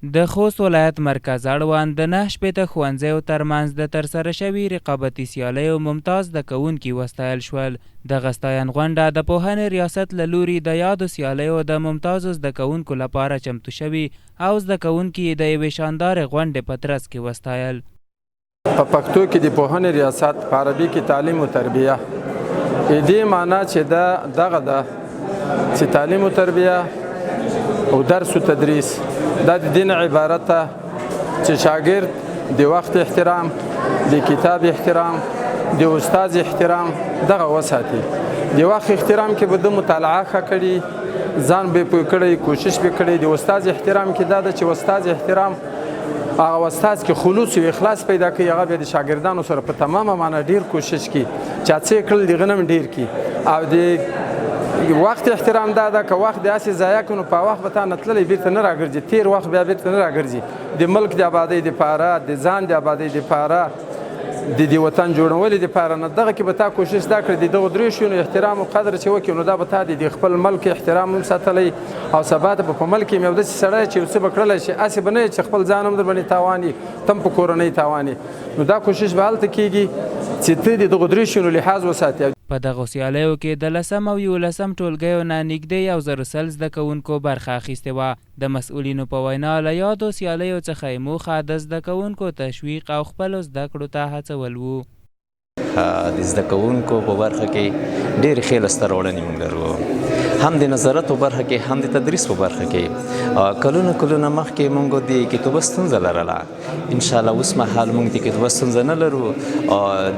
د خوست ولایت مرکز اړوند د 9 شپېته ښوونځیو ترمنځ د ترسره شوي رقابتي سیالیو ممتاز زده کوونکي وستایل شول. دغه ستاینغونډه د پوهنې ریاست له لوري د یادو سیالیو د ممتازو زده کوونکو لپاره چمتو شوي او زده کوونکي د یوې شاندارې غونډې په ترڅ کې وستایل. په پښتو کې د پوهنې ریاست په عربي کې تعلیم او تربیه دې معنا چې دغه ده چې تعلیم او تربیه او درس و تدریس دا د دین عبارت ده چې شاګرد د وخت احترام، د کتاب احترام، د استاد احترام دغه وساتي. د وخت احترام کې به د مطالعه ښه کړي، ځان به پوه کړی، کوشش به کړی. د استاد احترام کې دا ده چې استاد احترام هغه استاد کې خلوص او اخلاص پیدا کوي، هغه به د شاګردانو سره په تمامه معنا ډیر کوشش کوي چې هڅې کړل دغه نم ډیر کوي. او د وخت احترام دا ده که وخت داسې ضایع کړو په وخت به تا نه تللی بیرته نه راګرځي، تیر وخت بیا بیرته نه راګرځي. د ملک د آبادۍ دپاره، د ځان د آبادۍ دپاره، د وطن جوړولو دپاره نه دغه کې به تا کوشش دا کړې د دغو درې شیانو احترام او قدر چې وکړي نو دا به تا د خپل ملک احترام هم ساتلی او سبا ته به په ملک کې هم یو داسې سړی چې یو څه به کړلی شي، هسې به نه چې خپل ځان هم در باندې تاوان وي، ته هم په کورنۍ تاوان وي. نو دا کوشش به هلته کېږي چې ته د دغو درې شیانو لحاظ وساتې. په دغو سیالیو کې د 10 او 11 ټولګیو نه نږدې 1000 زده کوونکو برخه اخیستې وه. د مسؤلینو په وینا له یادو سیالیو څخه یې موخه د زده کوونکو تشویق او خپلو زده کړو ته هڅول وو. د زده کوونکو په برخه کې ډېرې ښې لاسته راوړنې موږ لرو، هم د نظارت په برخه کې هم د تدریس په برخه کې. کلونه مخکې موږ د کتابه ستونزه لرله، انشاءالله اوس مهال موږ د کتابه ستونزه نه لرو،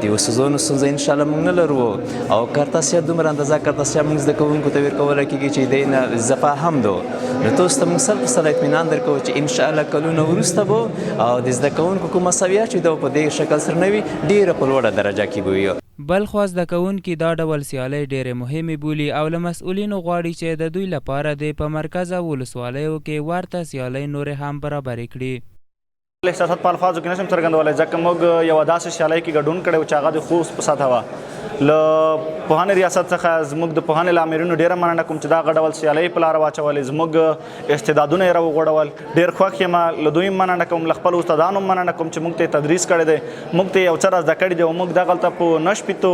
د استادانو ستونزه انشاءالله موږ نه لرو. او کارتاسیا دومره اندازه کارتاسیا موږ زده کوونکو ته ورکولی کېږي چې دی نه زه فهم دو. نو تاسو ته موږ سل په سل اطمینان درکوو چې انشاءالله کلونه وروسته به او د زده کوونکو کوم مساویات چې دا په دې شکل سره نه وي ډېره په لوړه درجه کې به وي. بلخوا زده کوونکي دا ډول سیالۍ ډېرې مهمې بولي او له مسؤلینو غواړي چې د دوی لپاره د په مرکز او ولسوالیو کې ورته سیالۍ نورې هم برابرې کړي. احساسات په الفاظو کې نشم څرګندولی ځکه موږ یوه داسې سیالۍ کې ګډون کړی و چې هغه د خوست په سطحه وه. له پوهنې ریاست څخه زموږ د پوهنې له امرینو ډېره مننه کوم چې دغه ډول سیالۍ په لاره واچولې، زموږ استعدادونه یې راوغوړول. ډېر خوښ یم، له دوی مننه کوم، له خپلو استادانو مننه کوم چې موږ ته تدریس کړی دی، موږ ته یو څه را زده کړي دي. او موږ دغلته په 9 شپېتو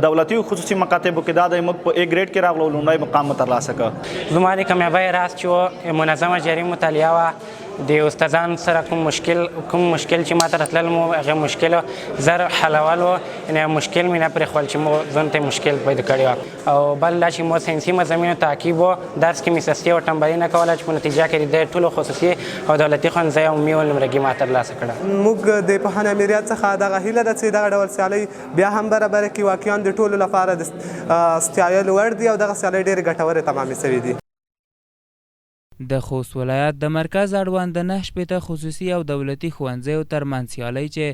دولتي او خصوصي مکاتبو کې دا دی موږ په A ګریډ کې راغلو، لومړی مقام مو ترلاسه کړ. زما د کامیابۍ راز چې منظمه جاري مطالعه وه، د استادانو سره کوم مشکل چې ماته راتلل مو هغه مشکل زر حلولو، یعنې مشکل مې نه پرېښول چې مو ځان ته مشکل پیدا کړی وه. او بل دا چې مو ساینسي مضامینو تعقیب و، درس کې مې سستي او ټمبلي نه کوله چې په نتیجه کې د ټولو خصوصي او دولتي ښوونځیو عمومي او نمرګي ما ترلاسه کړه. موږ د پوهنې امریت څخه دغه هیله ده چې دغه ډول سیالۍ بیا هم برابره کړي. واقعا د ټولو لپاره د ستایلو وړ دي او دغه سیالۍ ډېرې ګټورې تمامې شوې دي. د خوست ولایت د مرکز اړوند د 9 شپېته خصوصي او دولتي ښوونځیو ترمنځ سیالۍ چې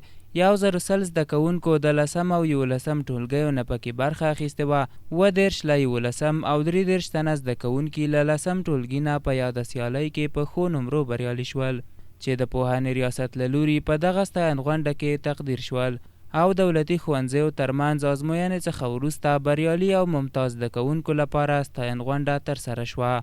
1000 زده کوونکو د 10 او 11 ټولګیو نه پکې برخه اخیستې وه. 20 له 11 او 33 تنه زده کوونکي له 10 ټولګي نه په یاده سیالۍ کې په ښو نمرو بریالي شول چې د پوهنې ریاست له لوري په دغه ستاینغونډه کې تقدیر شول او دولتي ښوونځیو ترمنځ ازموینې څخه وروسته بریالي او ممتاز زده کوونکو لپاره ستاینغونډه ترسره شوه.